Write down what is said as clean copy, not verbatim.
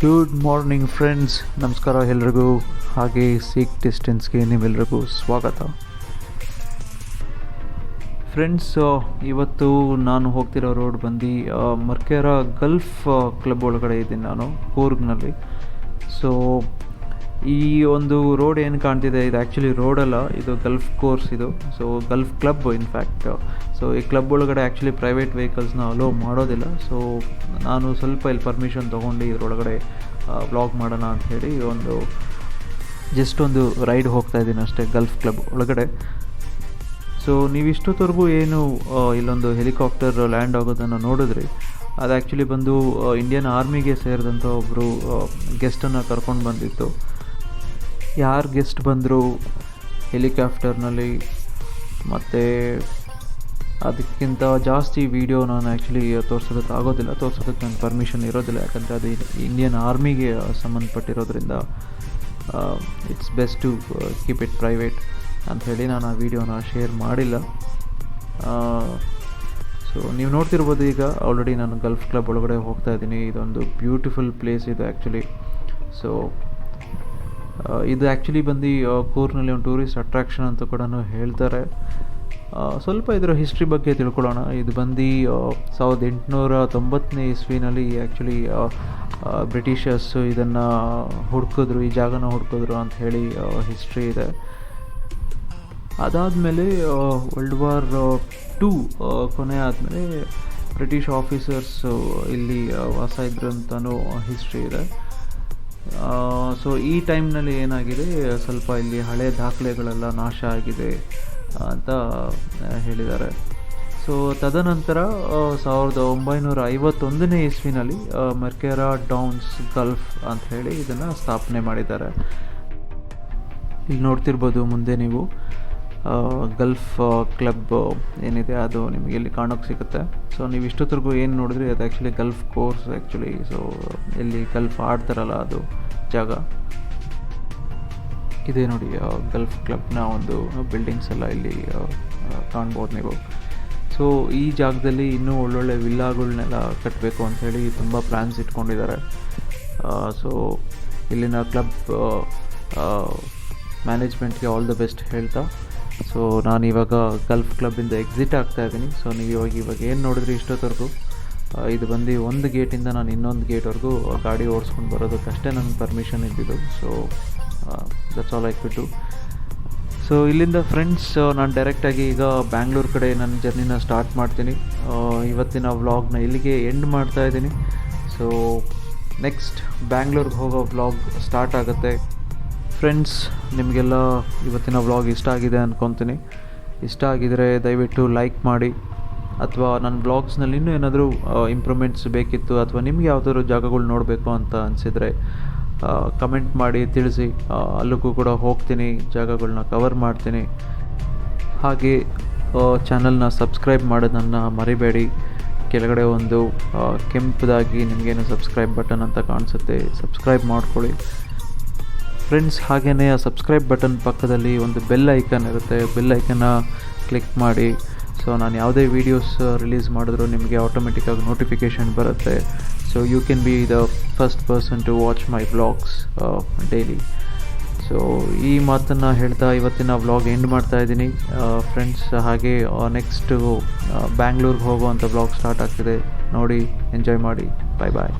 Good morning friends, ನಮಸ್ಕಾರ ಎಲ್ರಿಗೂ. ಹಾಗೆ ಸೀಕ್ ಡಿಸ್ಟೆನ್ಸ್ಗೆ ನಿಮ್ಮೆಲ್ರಿಗೂ ಸ್ವಾಗತ. ಫ್ರೆಂಡ್ಸ್, ಇವತ್ತು ನಾನು ಹೋಗ್ತಿರೋ ರೋಡ್ ಬಂದು ಮರ್ಕೇರ ಗಲ್ಫ್ ಕ್ಲಬ್ ಒಳಗಡೆ ಇದ್ದೀನಿ ನಾನು, ಕೂರ್ಗ್ನಲ್ಲಿ. ಸೊ ಈ ಒಂದು ರೋಡ್ ಏನು ಕಾಣ್ತಿದೆ, ಇದು ಆ್ಯಕ್ಚುಲಿ ರೋಡಲ್ಲ, ಇದು ಗಲ್ಫ್ ಕೋರ್ಸ್ ಇದು. So Gulf club in fact. So ಈ ಕ್ಲಬ್ ಒಳಗಡೆ ಆ್ಯಕ್ಚುಲಿ ಪ್ರೈವೇಟ್ ವೆಹಿಕಲ್ಸ್ನ ಅಲೋ ಮಾಡೋದಿಲ್ಲ. ಸೊ ನಾನು ಸ್ವಲ್ಪ ಇಲ್ಲಿ ಪರ್ಮಿಷನ್ ತೊಗೊಂಡು ಇದರೊಳಗಡೆ ವ್ಲಾಗ್ ಮಾಡೋಣ ಅಂಥೇಳಿ ಜಸ್ಟ್ ಒಂದು ರೈಡ್ ಹೋಗ್ತಾ ಇದ್ದೀನಿ ಅಷ್ಟೇ ಗಲ್ಫ್ ಕ್ಲಬ್ ಒಳಗಡೆ. ಸೊ ನೀವು ಇಷ್ಟೊತ್ತವರೆಗೂ ಏನು ಇಲ್ಲೊಂದು ಹೆಲಿಕಾಪ್ಟರ್ ಲ್ಯಾಂಡ್ ಆಗೋದನ್ನು ನೋಡಿದ್ರಿ, ಅದು ಆ್ಯಕ್ಚುಲಿ ಬಂದು ಇಂಡಿಯನ್ ಆರ್ಮಿಗೆ ಸೇರಿದಂಥ ಒಬ್ಬರು ಗೆಸ್ಟನ್ನು ಕರ್ಕೊಂಡು ಬಂದಿತ್ತು. ಯಾರು ಗೆಸ್ಟ್ ಬಂದರು ಹೆಲಿಕಾಪ್ಟರ್ನಲ್ಲಿ, ಮತ್ತು ಅದಕ್ಕಿಂತ ಜಾಸ್ತಿ ವೀಡಿಯೋ ನಾನು ಆ್ಯಕ್ಚುಲಿ ತೋರಿಸೋದಕ್ಕೆ ಆಗೋದಿಲ್ಲ, ತೋರಿಸೋದಕ್ಕೆ ನನ್ನ ಪರ್ಮಿಷನ್ ಇರೋದಿಲ್ಲ. ಯಾಕಂದರೆ ಅದು ಇಂಡಿಯನ್ ಆರ್ಮಿಗೆ ಸಂಬಂಧಪಟ್ಟಿರೋದ್ರಿಂದ it's best to keep it private ಅಂಥೇಳಿ ನಾನು ಆ ವಿಡಿಯೋನ ಶೇರ್ ಮಾಡಿಲ್ಲ. ಸೊ ನೀವು ನೋಡ್ತಿರ್ಬೋದು, ಈಗ ಆಲ್ರೆಡಿ ನಾನು ಗಲ್ಫ್ ಕ್ಲಬ್ ಒಳಗಡೆ ಹೋಗ್ತಾ ಇದ್ದೀನಿ. ಇದೊಂದು ಬ್ಯೂಟಿಫುಲ್ ಪ್ಲೇಸ್ ಇದು ಆ್ಯಕ್ಚುಲಿ. ಸೊ ಇದು ಆ್ಯಕ್ಚುಲಿ ಬಂದು ಕೂರ್ಗ್ನಲ್ಲಿ ಒಂದು ಟೂರಿಸ್ಟ್ ಅಟ್ರಾಕ್ಷನ್ ಅಂತ ಕೂಡ ಹೇಳ್ತಾರೆ. ಸ್ವಲ್ಪ ಇದರ ಹಿಸ್ಟ್ರಿ ಬಗ್ಗೆ ತಿಳ್ಕೊಳ್ಳೋಣ. ಇದು ಬಂದು 1890ನೇ ಇಸ್ವಿನಲ್ಲಿ ಆ್ಯಕ್ಚುಲಿ ಬ್ರಿಟಿಷರ್ಸು ಇದನ್ನು ಹುಡ್ಕಿದ್ರು, ಈ ಜಾಗನ ಹುಡ್ಕಿದ್ರು ಅಂತ ಹೇಳಿ ಹಿಸ್ಟ್ರಿ ಇದೆ. ಅದಾದಮೇಲೆ ವರ್ಲ್ಡ್ ವಾರ್ II ಕೊನೆ ಆದಮೇಲೆ ಬ್ರಿಟಿಷ್ ಆಫೀಸರ್ಸು ಇಲ್ಲಿ ವಾಸ ಇದ್ರು ಅಂತಲೂ ಹಿಸ್ಟ್ರಿ ಇದೆ. ಸೊ ಈ ಟೈಮ್ನಲ್ಲಿ ಏನಾಗಿದೆ, ಸ್ವಲ್ಪ ಇಲ್ಲಿ ಹಳೆ ದಾಖಲೆಗಳೆಲ್ಲ ನಾಶ ಆಗಿದೆ ಅಂತ ಹೇಳಿದ್ದಾರೆ. ಸೊ ತದನಂತರ 1951ನೇ ಇಸ್ವಿನಲ್ಲಿ ಮರ್ಕೇರ ಡೌನ್ಸ್ ಗಲ್ಫ್ ಅಂತ ಹೇಳಿ ಇದನ್ನು ಸ್ಥಾಪನೆ ಮಾಡಿದ್ದಾರೆ. ಇಲ್ಲಿ ನೋಡ್ತಿರ್ಬೋದು ಮುಂದೆ ನೀವು ಗಲ್ಫ್ ಕ್ಲಬ್ ಏನಿದೆ ಅದು ನಿಮಗೆ ಇಲ್ಲಿ ಕಾಣೋಕ್ಕೆ ಸಿಗುತ್ತೆ. ಸೊ ನೀವು ಇಷ್ಟೊತ್ತರೆಗೂ ಏನು ನೋಡಿದ್ರಿ ಅದು actually Gulf course actually. So ಇಲ್ಲಿ ಗಲ್ಫ್ ಆಡ್ತಾರಲ್ಲ ಅದು ಜಾಗ ಇದೇ ನೋಡಿ. ಗಲ್ಫ್ ಕ್ಲಬ್ನ ಒಂದು ಬಿಲ್ಡಿಂಗ್ಸ್ ಎಲ್ಲ ಇಲ್ಲಿ ಕಾಣ್ಬೋದು ನೀವು. ಸೊ ಈ ಜಾಗದಲ್ಲಿ ಇನ್ನೂ ಒಳ್ಳೊಳ್ಳೆ ವಿಲ್ಲಾಗಳನ್ನೆಲ್ಲ ಕಟ್ಟಬೇಕು ಅಂಥೇಳಿ ತುಂಬ ಪ್ಲ್ಯಾನ್ಸ್ ಇಟ್ಕೊಂಡಿದ್ದಾರೆ. ಸೊ ಇಲ್ಲಿನ ಕ್ಲಬ್ ಮ್ಯಾನೇಜ್ಮೆಂಟ್ಗೆ ಆಲ್ ದ ಬೆಸ್ಟ್ ಹೇಳ್ತಾ, ಸೊ ನಾನು ಇವಾಗ ಗಲ್ಫ್ ಕ್ಲಬ್ಬಿಂದ ಎಕ್ಸಿಟ್ ಆಗ್ತಾ ಇದ್ದೀನಿ. ಸೊ ನೀವು ಇವಾಗ ಏನು ನೋಡಿದ್ರಿ ಇಷ್ಟೊತ್ತವರೆಗೂ, ಇದು ಬಂದು ಒಂದು ಗೇಟಿಂದ ನಾನು ಇನ್ನೊಂದು ಗೇಟ್ವರೆಗೂ ಗಾಡಿ ಓಡಿಸ್ಕೊಂಡು ಬರೋದಕ್ಕಷ್ಟೇ ನನಗೆ ಪರ್ಮಿಷನ್ ಇದ್ದಿದ್ದು. So that's all I could do. So ಇಲ್ಲಿಂದ ಫ್ರೆಂಡ್ಸ್ ನಾನು ಡೈರೆಕ್ಟಾಗಿ ಈಗ ಬ್ಯಾಂಗ್ಳೂರು ಕಡೆ ನನ್ನ ಜರ್ನಿನ ಸ್ಟಾರ್ಟ್ ಮಾಡ್ತೀನಿ. ಇವತ್ತಿನ ವ್ಲಾಗ್ನ ಇಲ್ಲಿಗೆ ಎಂಡ್ ಮಾಡ್ತಾ ಇದ್ದೀನಿ. ಸೊ ನೆಕ್ಸ್ಟ್ ಬ್ಯಾಂಗ್ಳೂರ್ಗೆ ಹೋಗೋ ವ್ಲಾಗ್ ಸ್ಟಾರ್ಟ್ ಆಗುತ್ತೆ. ಫ್ರೆಂಡ್ಸ್, ನಿಮಗೆಲ್ಲ ಇವತ್ತಿನ ವ್ಲಾಗ್ ಇಷ್ಟ ಆಗಿದೆ ಅಂದ್ಕೊತೀನಿ. ಇಷ್ಟ ಆಗಿದರೆ ದಯವಿಟ್ಟು ಲೈಕ್ ಮಾಡಿ, ಅಥವಾ ನನ್ನ ಬ್ಲಾಗ್ಸ್ನಲ್ಲಿ ಇನ್ನೂ ಏನಾದರೂ ಇಂಪ್ರೂವ್ಮೆಂಟ್ಸ್ ಬೇಕಿತ್ತು, ಅಥವಾ ನಿಮ್ಗೆ ಯಾವುದಾದ್ರು ಜಾಗಗಳು ನೋಡಬೇಕು ಅಂತ ಅನಿಸಿದರೆ ಕಮೆಂಟ್ ಮಾಡಿ ತಿಳಿಸಿ. ಅಲ್ಲಿಗೂ ಕೂಡ ಹೋಗ್ತೀನಿ, ಜಾಗಗಳನ್ನ ಕವರ್ ಮಾಡ್ತೀನಿ. ಹಾಗೆ ಚಾನಲ್ನ ಸಬ್ಸ್ಕ್ರೈಬ್ ಮಾಡೋದನ್ನು ಮರಿಬೇಡಿ. ಕೆಳಗಡೆ ಒಂದು ಕೆಂಪದಾಗಿ ನಿಮಗೇನು ಸಬ್ಸ್ಕ್ರೈಬ್ ಬಟನ್ ಅಂತ ಕಾಣಿಸುತ್ತೆ, ಸಬ್ಸ್ಕ್ರೈಬ್ ಮಾಡ್ಕೊಳ್ಳಿ ಫ್ರೆಂಡ್ಸ್. ಹಾಗೆಯೇ ಆ ಸಬ್ಸ್ಕ್ರೈಬ್ ಬಟನ್ ಪಕ್ಕದಲ್ಲಿ ಒಂದು ಬೆಲ್ ಐಕನ್ ಇರುತ್ತೆ, ಬೆಲ್ ಐಕನ್ನ ಕ್ಲಿಕ್ ಮಾಡಿ. ಸೊ ನಾನು ಯಾವುದೇ ವೀಡಿಯೋಸ್ ರಿಲೀಸ್ ಮಾಡಿದ್ರೂ ನಿಮಗೆ ಆಟೋಮೆಟಿಕ್ಕಾಗಿ ನೋಟಿಫಿಕೇಷನ್ ಬರುತ್ತೆ. So you can be the first person to watch my vlogs daily. So ಈ ಮಾತನ್ನು ಹೇಳ್ತಾ ಇವತ್ತಿನ ವ್ಲಾಗ್ ಎಂಡ್ ಮಾಡ್ತಾ ಇದ್ದೀನಿ ಫ್ರೆಂಡ್ಸ್. ಹಾಗೆ ನೆಕ್ಸ್ಟು ಬ್ಯಾಂಗ್ಳೂರ್ಗೆ ಹೋಗುವಂಥ ವ್ಲಾಗ್ ಸ್ಟಾರ್ಟ್ ಆಗ್ತಿದೆ, ನೋಡಿ ಎಂಜಾಯ್ ಮಾಡಿ. ಬಾಯ್ ಬಾಯ್.